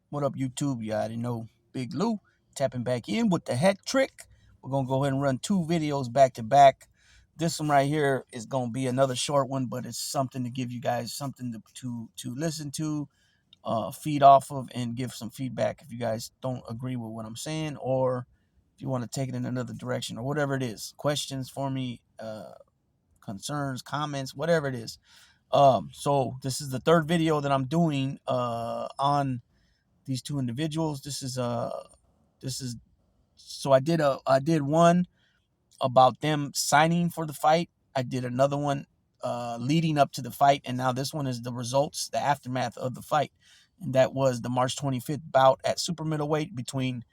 What up, YouTube? You already know Big Lou tapping back in with the hat trick. We're going to go ahead and run 2 videos back to back. This one right here is going to be another short one, but it's something to give you guys something to listen to, feed off of, and give some feedback if you guys don't agree with what I'm saying, or if you want to take it in another direction, or whatever it is. Questions for me, concerns, comments, whatever it is. So this is the 3rd video that I'm doing on these 2 individuals. This is so I did one about them signing for the fight. I did another one leading up to the fight, and now this one is the results, the aftermath of the fight. And that was the March 25th bout at super middleweight between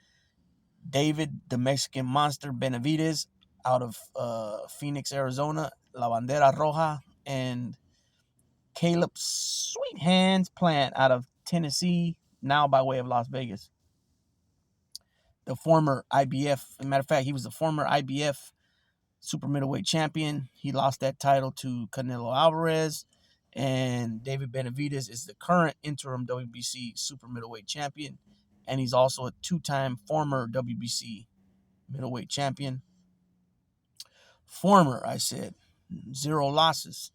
David, the Mexican monster Benavidez, out of Phoenix, Arizona, La Bandera Roja, and Caleb Sweet Hands Plant out of Tennessee, now by way of Las Vegas. The former IBF, as a matter of fact, he was the former IBF super middleweight champion. He lost that title to Canelo Alvarez. And David Benavidez is the current interim WBC super middleweight champion. And he's also a 2-time former WBC middleweight champion. Former, I said. 0 losses.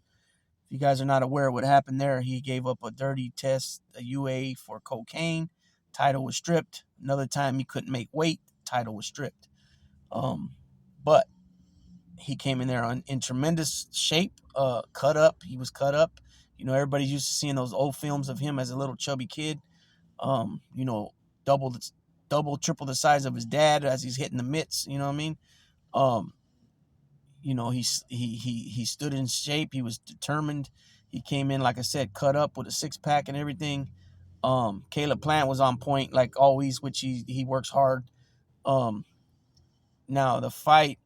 If you guys are not aware of what happened there, he gave up a dirty test, a UA for cocaine. Title was stripped. Another time he couldn't make weight. Title was stripped. But he came in there in tremendous shape, cut up. He was cut up. Everybody's used to seeing those old films of him as a little chubby kid. You know, triple the size of his dad as he's hitting the mitts. You know what I mean? He stood in shape. He was determined. He came in, like I said, cut up with a 6-pack and everything. Caleb Plant was on point like always, which he works hard. Now the fight,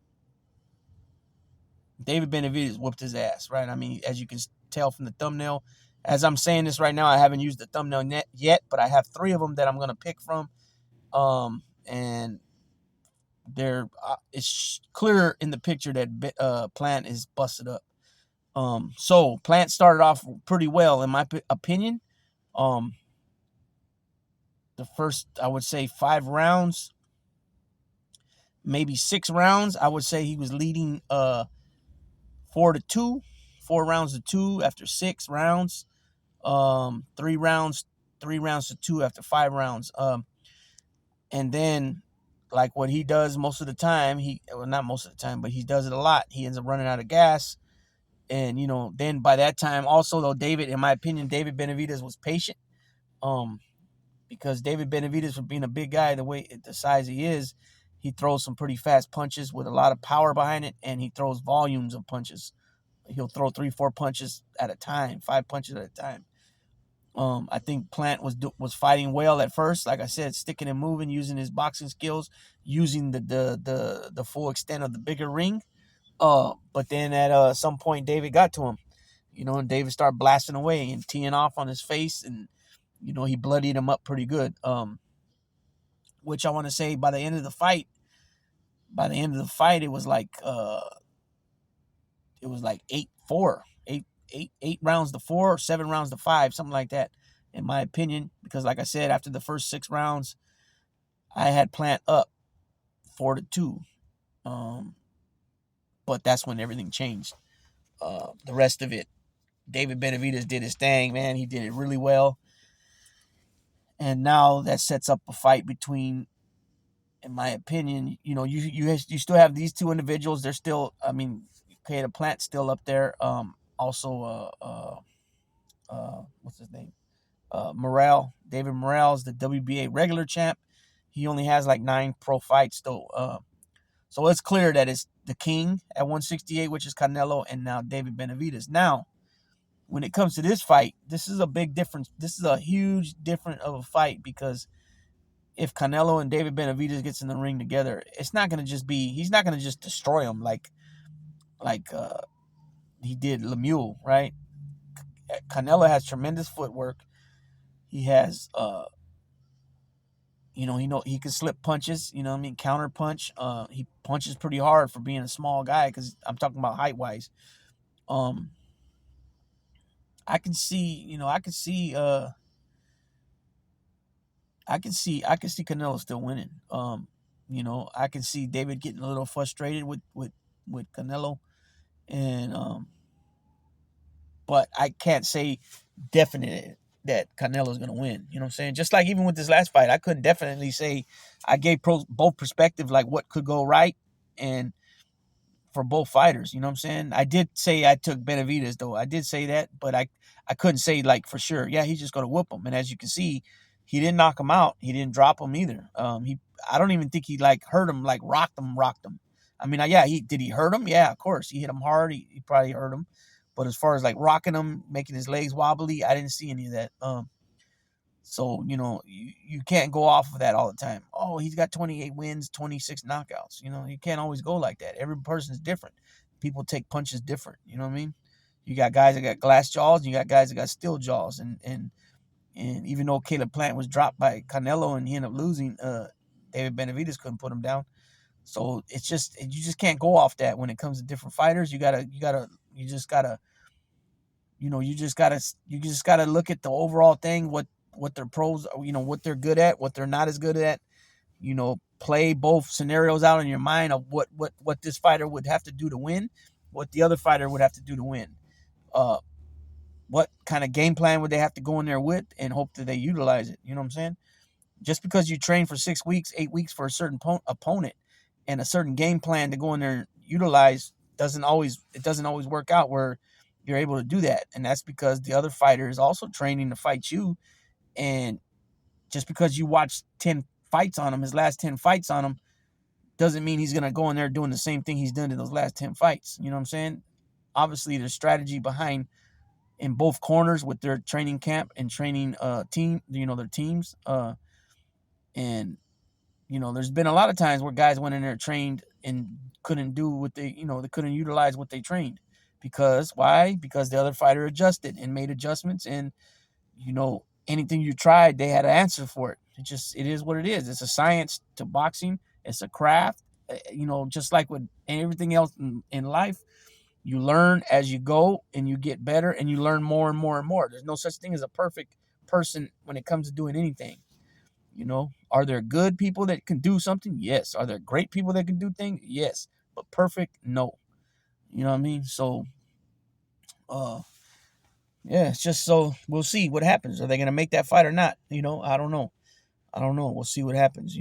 David Benavidez whooped his ass, right? I mean, as you can tell from the thumbnail, as I'm saying this right now, I haven't used the thumbnail yet, but I have 3 of them that I'm gonna pick from, and it's clear in the picture that Plant is busted up. So Plant started off pretty well, in my opinion. The first, I would say, 5 rounds, maybe 6 rounds, I would say he was leading 4-2, 4 rounds to 2 after 6 rounds. 3 rounds to 2 after 5 rounds. And then, like what he does most of the time, not most of the time, but he does it a lot. He ends up running out of gas. And, then by that time, also though, in my opinion, David Benavidez was patient. Because David Benavidez, for being a big guy, the size he is, he throws some pretty fast punches with a lot of power behind it, and he throws volumes of punches. He'll throw 3, 4 punches at a time, 5 punches at a time. I think Plant was fighting well at first, like I said, sticking and moving, using his boxing skills, using the full extent of the bigger ring. But then at some point, David got to him, and David started blasting away and teeing off on his face, and he bloodied him up pretty good. Which I want to say, by the end of the fight, it was like 8-4, 8 rounds to 4, 7 rounds to 5, something like that, in my opinion. Because, like I said, after the first 6 rounds, I had Plant up 4-2. But that's when everything changed. The rest of it, David Benavidez did his thing, man. He did it really well. And now that sets up a fight between, in my opinion, you still have these 2 individuals. They're still, I mean, okay, the Plant's still up there. Also, what's his name? David Morrell's the WBA regular champ. He only has like 9 pro fights though. So it's clear that it's the king at 168, which is Canelo, and now David Benavidez. Now, when it comes to this fight, this is a big difference. This is a huge difference of a fight, because if Canelo and David Benavidez gets in the ring together, he's not going to just destroy him like he did Lemieux, right? Canelo has tremendous footwork. He has he can slip punches, counter punch. He punches pretty hard for being a small guy, because I'm talking about height wise. I can see I can see Canelo still winning. I can see David getting a little frustrated with Canelo, and but I can't say definite that Canelo's gonna win. You know what I'm saying? Just like even with this last fight, I couldn't definitely say. I gave both perspectives, like what could go right and for both fighters. You know what I'm saying? I did say I took Benavidez though. I did say that, but I couldn't say like for sure. Yeah, he's just gonna whoop him. And as you can see, he didn't knock him out. He didn't drop him either. I don't even think he like hurt him, like rocked him. I mean, yeah, he hurt him? Yeah, of course. He hit him hard. He probably hurt him. But as far as like rocking him, making his legs wobbly, I didn't see any of that. So, you can't go off of that all the time. Oh, he's got 28 wins, 26 knockouts. You can't always go like that. Every person's different. People take punches different. You know what I mean? You got guys that got glass jaws, and you got guys that got steel jaws. And even though Caleb Plant was dropped by Canelo and he ended up losing, David Benavidez couldn't put him down. So you just can't go off that when it comes to different fighters. You just gotta look at the overall thing, what their pros, what they're good at, what they're not as good at. Play both scenarios out in your mind of what this fighter would have to do to win, what the other fighter would have to do to win. What kind of game plan would they have to go in there with, and hope that they utilize it. You know what I'm saying? Just because you train for 6 weeks, 8 weeks for a certain opponent and a certain game plan to go in there and utilize doesn't always work out where you're able to do that. And that's because the other fighter is also training to fight you. And just because you watch 10 fights on him, his last 10 fights on him, doesn't mean he's going to go in there doing the same thing he's done in those last 10 fights. You know what I'm saying? Obviously, there's strategy behind in both corners with their training camp and training team, their teams. And there's been a lot of times where guys went in there trained and couldn't do what they couldn't utilize what they trained. Because why? Because the other fighter adjusted and made adjustments, and anything you tried, they had an answer for it. It is what it is. It's a science to boxing. It's a craft. Just like with everything else in life, you learn as you go and you get better and you learn more and more and more. There's no such thing as a perfect person when it comes to doing anything. Are there good people that can do something? Yes. Are there great people that can do things? Yes. But perfect? No. You know what I mean? So, yeah, it's just so we'll see what happens. Are they going to make that fight or not? I don't know. We'll see what happens.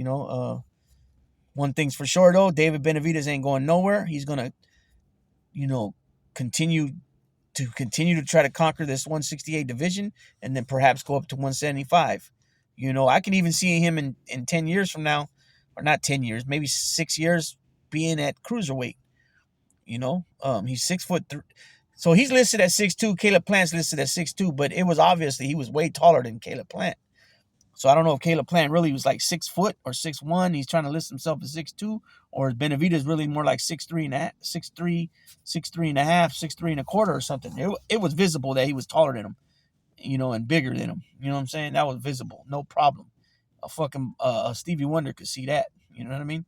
One thing's for sure, though. David Benavidez ain't going nowhere. He's going to, continue to try to conquer this 168 division and then perhaps go up to 175. I can even see him in 10 years from now, or not 10 years, maybe 6 years, being at cruiserweight. He's 6'3". So he's listed at 6'2". Caleb Plant's listed at 6'2", but it was obviously he was way taller than Caleb Plant. So I don't know if Caleb Plant really was like 6 foot or 6'1". He's trying to list himself as 6'2", or is Benavidez really more like 6'3" and a half, 6'3", 6'3" and a half, 6'3" and a quarter or something. It was visible that he was taller than him, and bigger than him. You know what I'm saying? That was visible, no problem. A fucking Stevie Wonder could see that. You know what I mean?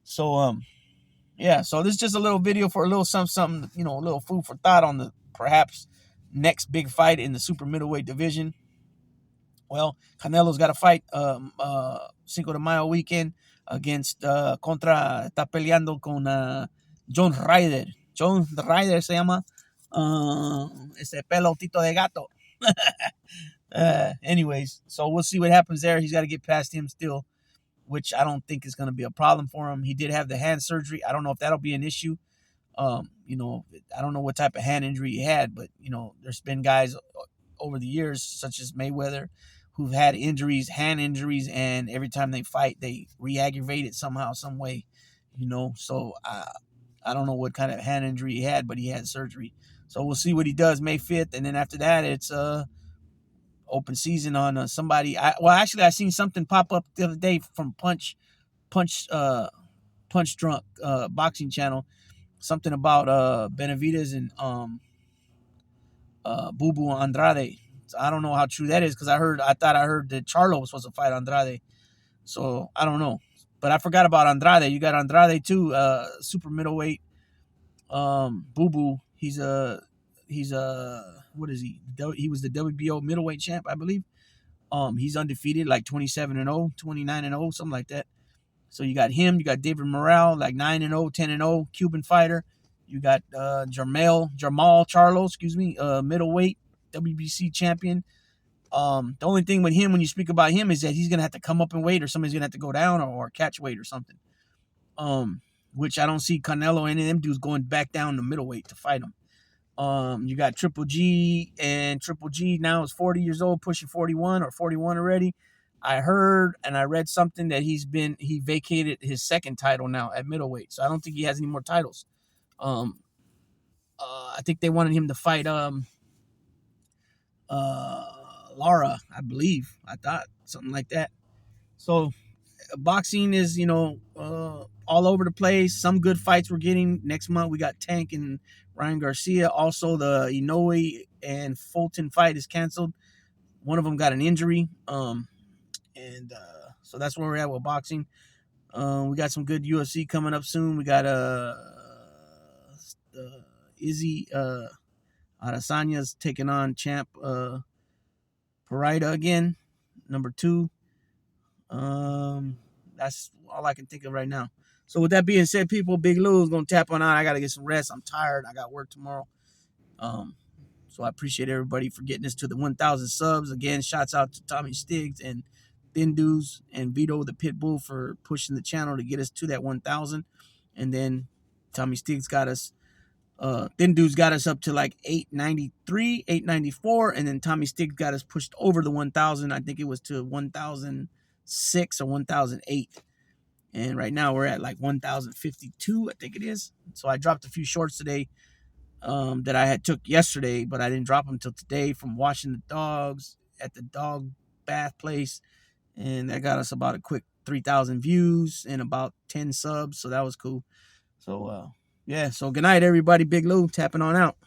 So yeah. So this is just a little video for a little something, a little food for thought on the perhaps next big fight in the super middleweight division. Well, Canelo's got a fight Cinco de Mayo weekend against está peleando con John Ryder. John Ryder se llama ese pelotito de gato. Anyways, so we'll see what happens there. He's got to get past him still, which I don't think is going to be a problem for him. He did have the hand surgery. I don't know if that'll be an issue. I don't know what type of hand injury he had, but there's been guys over the years, such as Mayweather, who've had hand injuries, and every time they fight, they re-aggravate it somehow, some way. So I don't know what kind of hand injury he had, but he had surgery. So we'll see what he does May 5th, and then after that, it's open season on somebody. I seen something pop up the other day from Punch Drunk boxing channel, something about Benavidez and Bubu Andrade. So I don't know how true that is, because I thought I heard that Charlo was supposed to fight Andrade. So I don't know. But I forgot about Andrade. You got Andrade too, super middleweight. Bubu, he's what is he? He was the WBO middleweight champ, I believe. He's undefeated, like 27-0, 29-0, something like that. So you got him. You got David Morrell, like 9-0, 10-0, Cuban fighter. You got Jamal Charlo, middleweight WBC champion. The only thing with him, when you speak about him, is that he's gonna have to come up in weight, or somebody's gonna have to go down, or catch weight or something. Which I don't see Canelo and any of them dudes going back down to middleweight to fight him. You got Triple G, and Triple G now is 40 years old, pushing 41 or 41 already. I heard and I read something that he vacated his second title now at middleweight, so I don't think he has any more titles. I think they wanted him to fight Lara, I believe. I thought something like that. So boxing is, all over the place. Some good fights we're getting. Next month we got Tank and Ryan Garcia. Also, the Inoue and Fulton fight is canceled. One of them got an injury. So that's where we're at with boxing. We got some good UFC coming up soon. We got Izzy Adesanya's taking on champ Parida again, number 2. That's all I can think of right now. So with that being said, people, Big Lou is gonna tap on out. I gotta get some rest. I'm tired. I got work tomorrow. So I appreciate everybody for getting us to the 1,000 subs. Again, shouts out to Tommy Stiggs and Thin Dudes and Vito the Pitbull for pushing the channel to get us to that 1,000. And then Tommy Stiggs got us. Thin Dudes got us up to like 893, 894, and then Tommy Stiggs got us pushed over the 1,000. I think it was to 1,006 or 1,008. And right now we're at like 1,052, I think it is. So I dropped a few shorts today that I had took yesterday, but I didn't drop them until today from washing the dogs at the dog bath place. And that got us about a quick 3,000 views and about 10 subs. So that was cool. So, yeah. So good night, everybody. Big Lou tapping on out.